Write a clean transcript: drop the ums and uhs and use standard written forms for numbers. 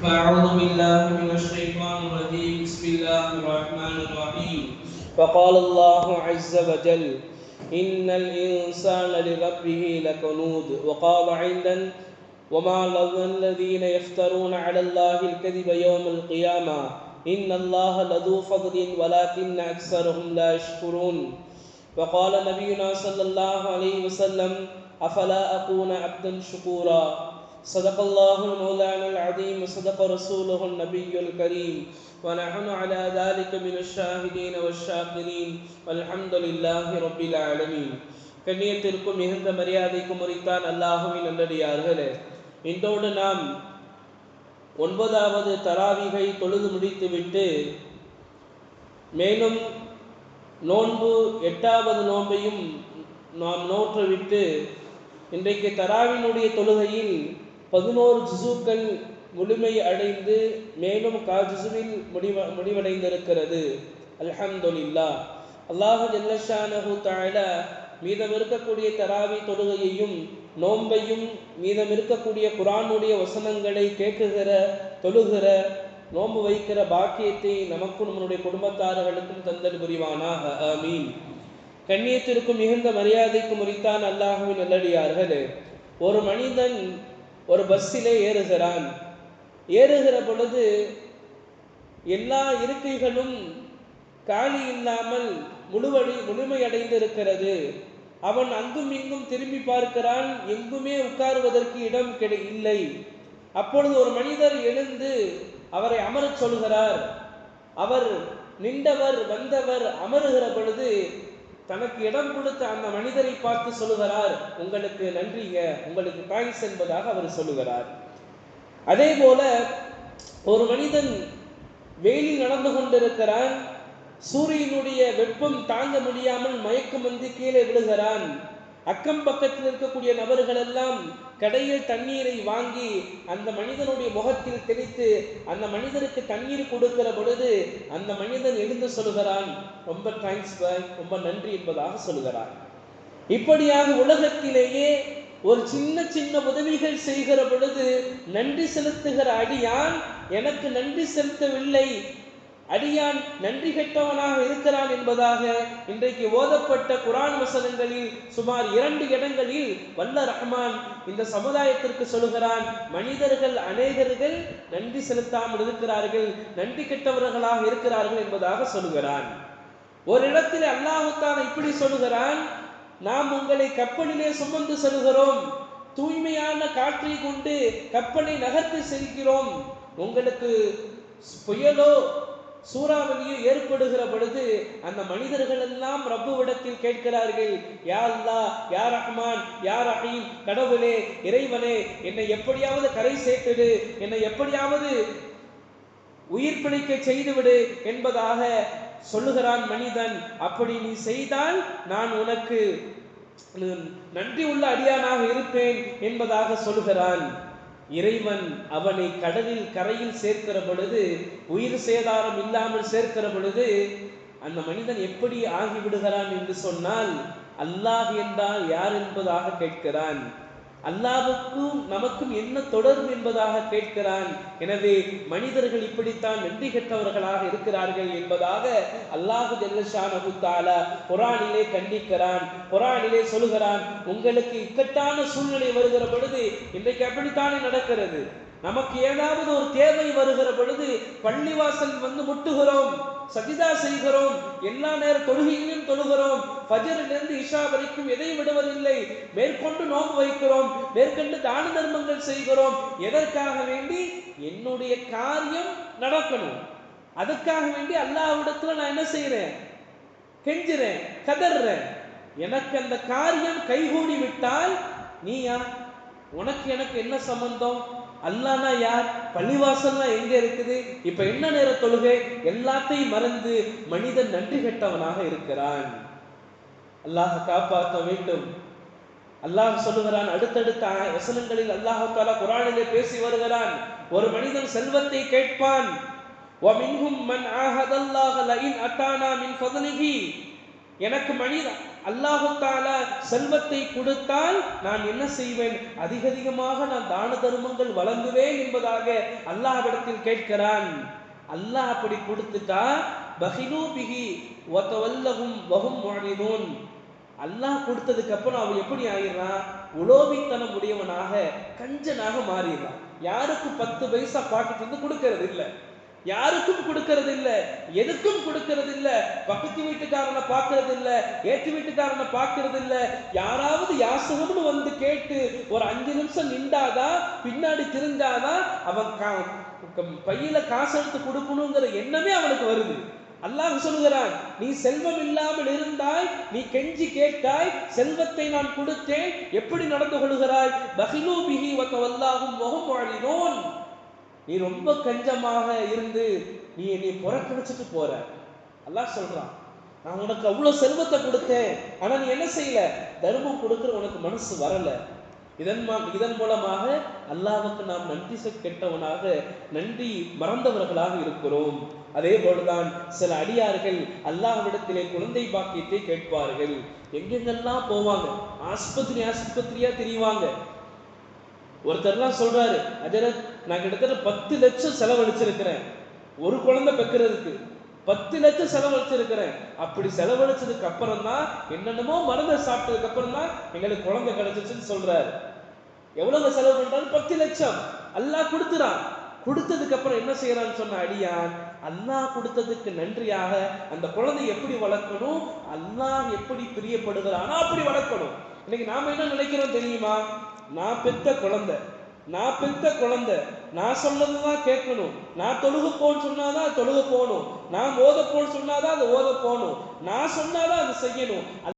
أعوذ بالله من الشيطان الرجيم بسم الله الرحمن الرحيم وقال الله عز وجل إن الإنسان لربه لكنود وقال عيدا وما لظن الذين يفترون على الله الكذب يوم القيامة إن الله لذو فضل ولكن أكثرهم لا يشكرون وقال نبينا صلى الله عليه وسلم أفلا أكون عبدا شكورا صدق الله المولانا العظيم وصدق رسوله النبي الكريم ونحن على ذلك من الشاهدين والشاكرين والحمد لله رب العالمين. கண்ணியத்திற்கும் மிகுந்த மரியாதைக்கும் உரித்தான் அல்லாஹுவின் நல்லடியார்களே, இன்றோடு நாம் 9வது தராவிகை தொழுது முடித்துவிட்டு மேலும் நோன்பு 8வது நோன்பையும் நாம் நோற்றுவிட்டு இன்றைக்கு தராவினுடைய தொழுகையில் 11 ஜுசுக்கள் முழுமை அடைந்து மேலும் ஜுசுவில் முடிவடைந்திருக்கிறது. அல்ஹம்துலில்லாஹ். அல்லாஹ் ஜல்லஷானஹு தஆலா மீதம் இருக்கக்கூடிய தராவி தொழுகையையும் நோன்பையும் மீதம் இருக்கக்கூடிய குர்ஆனுடைய வசனங்களை கேட்குகிற தொழுகிற நோன்பு வைக்கிற பாக்கியத்தை நமக்கும் நம்முடைய குடும்பத்தார்களுக்கும் தந்தல் புரிவானாக. ஆமீன். கண்ணியத்திற்கும் மிகுந்த மரியாதைக்கும் உரித்தான் அல்லாஹுவின் நல்லடியார்களே, ஒரு மனிதன் ஒரு பஸ்ஸிலே ஏறுகிற பொழுது எல்லா இருக்கைகளும் காலி இல்லாமல் முழுமையடைந்திருக்கிறது. அவன் அங்கும் இங்கும் திரும்பி பார்க்கிறான், எங்குமே உட்காருவதற்கு இடம் இல்லை. அப்பொழுது ஒரு மனிதர் எழுந்து அவரை அமரச் சொல்கிறார். அவர் நின்றவர் வந்தவர் அமருகிற பொழுது தனக்கு இடம் கொடுத்த அந்த மனிதரை பார்த்து சொல்லுகிறார், உங்களுக்கு நன்றிங்க, உங்களுக்கு தேங்க்ஸ் என்பதாக அவர் சொல்லுகிறார். அதே போல ஒரு மனிதன் வெயிலில் நடந்து கொண்டிருக்கிறான், சூரியனுடைய வெப்பம் தாங்க முடியாமல் மயக்கம் வந்து கீழே விழுகிறான். அக்கம் பக்கத்தில் இருக்கக்கூடிய நபர்கள் எல்லாம் கடையில் தண்ணீரை வாங்கி அந்த மனிதனுடைய முகத்தில் தெளித்து அந்த மனிதனுக்கு தண்ணீர் கொடுக்கிற பொழுது அந்த மனிதன் எழுந்து சொல்கிறான், ரொம்ப தேங்க்ஸ் பாய், ரொம்ப நன்றி என்பதாக சொல்கிறான். இப்படியாக உலகத்திலேயே ஒரு சின்ன உதவிகள் செய்கிற பொழுது நன்றி செலுத்துகிற அடியான் எனக்கு நன்றி செலுத்தவில்லை, அடியான் நன்றி கெட்டவனாக இருக்கிறான் என்பதாக இன்றைக்கு ஓதப்பட்ட குர்ஆன் வசனங்களில் சுமார் 2 இடங்களில் வல்ல ரஹ்மான் இந்த சமுதாயத்திற்கு சொல்கிறான், மனிதர்கள் அநேகர்கள் நன்றி செலுத்தாமல் இருக்கிறார்கள், நன்றி கெட்டவர்களாக இருக்கிறார்கள் என்பதாக சொல்கிறான். ஒரு இடத்தில் அல்லாஹ் தஆலா இப்படி சொல்கிறான், நாம் உங்களை கப்பலிலே சுமந்து செல்கிறோம், தூய்மையான காற்றை கொண்டு கப்பலை நகர்த்தி செல்கிறோம், உங்களுக்கு புயலோ சூறாவளியோ ஏற்படுகிற பொழுது அந்த மனிதர்கள் எல்லாம் ரப்புவிடத்தில் கேட்கிறார்கள், யா அல்லாஹ், யா ரஹ்மான், யா ரஹீம், கடவுளே, இறைவனே, என்னை எப்படியாவது கரை சேர்த்துடு, என்னை எப்படியாவது உயிர் பிழைக்க செய்துவிடு என்பதாக சொல்லுகிறான் மனிதன். அப்படி நீ செய்தால் நான் உனக்கு நன்றி உள்ள அடியானாக இருப்பேன் என்பதாக சொல்லுகிறான். இறைவன் அவனை கடலில் கரையில் சேர்க்கிற பொழுது, உயிர் சேதாரம் இல்லாமல் சேர்க்கிற பொழுது அந்த மனிதன் எப்படி ஆகிவிடுகிறான் என்று சொன்னால், அல்லாஹ் என்றால் யார் என்பதாக கேட்கிறான். அல்லாஹ்வுக்கும் நமக்கும் என்ன தொடர்பு என்பதாக கேட்கிறான். எனவே மனிதர்கள் இப்படித்தான் நன்றி கெட்டவர்களாக இருக்கிறார்கள் என்பதாக அல்லாஹ் ஜல்லஷானஹு தஆலா குர்ஆனிலே கண்டிக்கிறான், குர்ஆனிலே சொல்கிறான். உங்களுக்கு இக்கட்டான சூழ்நிலை வருகிற பொழுது இன்றைக்கு அப்படித்தானே நடக்கிறது. நமக்கு ஏதாவது ஒரு தேவை வருகிற பொழுது பள்ளிவாசல் வந்து முட்டுகிறோம், சஜிதா செய்கிறோம், எல்லா நேர தொழுகையிலும் தொழுகிறோம், ஃபஜ்ரிலிருந்து இஷா வரைக்கும் எதை விடுவதில்லை, மேற்கொண்டு நோன்பு வைக்கிறோம், மேற்கொண்டு தான தர்மங்கள் செய்கிறோம். எதற்காக வேண்டி? என்னுடைய காரியம் நடக்கணும். அதுக்காக வேண்டி அல்லாஹ்விடத்துல நான் என்ன செய்யறேன்? கெஞ்சுறேன், கதறேன். எனக்கு அந்த காரியம் கைகூடி விட்டால் நீ யார்? உனக்கு எனக்கு என்ன சம்பந்தம்? அல்லாஹ்னா யார்? பள்ளிவாசல்னா எங்க இருக்குது? இப்ப என்ன நேர தொழுகை? எல்லாத்தையும் மறந்து மனிதன் நன்றி கெட்டவனாக இருக்கிறான். அல்லாஹ் காப்பாற்ற வேண்டும். அல்லாஹ் சொல்லுகிறான், அடுத்தடுத்த வசனங்களில் அல்லாஹ் தஆலா குர்ஆனிலே பேசி வருகிறான். ஒரு மனிதன் செல்வத்தை கேட்பான், وَمِنْهُمْ مَنْ عَاهَدَ اللَّهَ لَئِنْ أَتَانَا مِنْ فَضْلِهِ, எனக்கு அல்லாஹு தஆலா செல்வத்தை கொடுத்தால் நான் என்ன செய்வேன், அதிகமாக நான் தான தர்மங்கள் வழங்குவேன் என்பதாக அல்லாஹ்விடத்தில் கேட்கிறான். அல்லாஹ் அப்படி கொடுத்துட்டா பஹிலு பிஹி வ தவல்லஹும் வஹும் முஅரிதூன். அல்லாஹ் கொடுத்ததுக்கு அப்புறம் அவன் எப்படி ஆயிடுறான், உலோபித்தனம் உடையவனாக கஞ்சனாக மாறிடுறான். யாருக்கு 10 பைசா பாக்கெட் வந்து கொடுக்கறது இல்ல, யாருக்கும் கொடுக்கறது இல்ல, எதுக்கும் கொடுக்கறது இல்ல, பக்கத்து வீட்டுக்காரனை பார்க்கறது இல்ல, ஏற்று வீட்டுக்காரனை பார்க்கறது இல்ல. யாராவது யாசகம்னு வந்து கேட்டு ஒரு 5 நிமிஷம் நின்றாதான், பின்னாடி திருந்தாதான் அவன் பையில காசு எடுத்து கொடுக்கணுங்கிற எண்ணமே அவனுக்கு வருது. அல்லாஹ் சொல்லுகிறான், நீ செல்வம் இல்லாமல் இருந்தாய், நீ கெஞ்சி கேட்டாய், செல்வத்தை நான் கொடுத்தேன், எப்படி நடந்து கொள்கிறாய்? பஹிலு பிஹி வ தவல்லாஹும் வஹும் முஅரிதூன். நீ ரொம்ப கஞ்சமாக இருந்து நீ புறக்கணிச்சுட்டு போற. அல்லாஹ் சொல்றான், நான் உனக்கு அவ்வளவு செல்வத்தை கொடுத்தேன், ஆனா நீ என்ன செய்யல, தர்மம் கொடுக்கிற உனக்கு மனசு வரல. இதன் மூலமாக அல்லாஹ்வுக்கு நாம் நன்றி கெட்டவனாக, நன்றி மறந்தவர்களாக இருக்கிறோம். அதே போலதான் சில அடியார்கள் அல்லாஹ்விடத்திலே குழந்தை பாக்கியத்தை கேட்பார்கள். எங்கெங்கெல்லாம் போவாங்க, ஆஸ்பத்திரியா தெரிவாங்க. ஒருத்தர்லாம் சொல்றாரு, அஜரத் நான் கிட்டத்தட்ட 10 லட்சம் செலவழிச்சிருக்கிறேன் ஒரு குழந்தை பெக்கிறதுக்கு, 10 லட்சம் செலவழிச்சிருக்கிறேன். அப்படி செலவழிச்சதுக்கு அப்புறம் தான், என்னென்னமோ மருந்து சாப்பிட்டதுக்கு அப்புறம் தான் எங்களுக்கு குழந்தை கிடைச்சிச்சுன்னு சொல்றாரு. எவ்வளவு செலவு பண்றாரு? 10 லட்சம். அல்லாஹ் கொடுத்துறான். கொடுத்ததுக்கு அப்புறம் என்ன செய்யறான்னு சொன்ன அடியான், அல்லாஹ் கொடுத்ததுக்கு நன்றியாக அந்த குழந்தை எப்படி வளர்க்கணும், அல்லாஹ் எப்படி பிரியப்படுகிறானோ அப்படி வளர்க்கணும். இன்னைக்கு நாம என்ன நினைக்கிறோம் தெரியுமா, நான் பெத்த குழந்தை நான் சொன்னதுதான் கேட்கணும், நான் தொழுக போன்னு சொன்னாதான் தொழுக போகணும், நான் ஓத போன்னு சொன்னாதான் அது ஓத போகணும், நான் சொன்னாதான் அது செய்யணும்.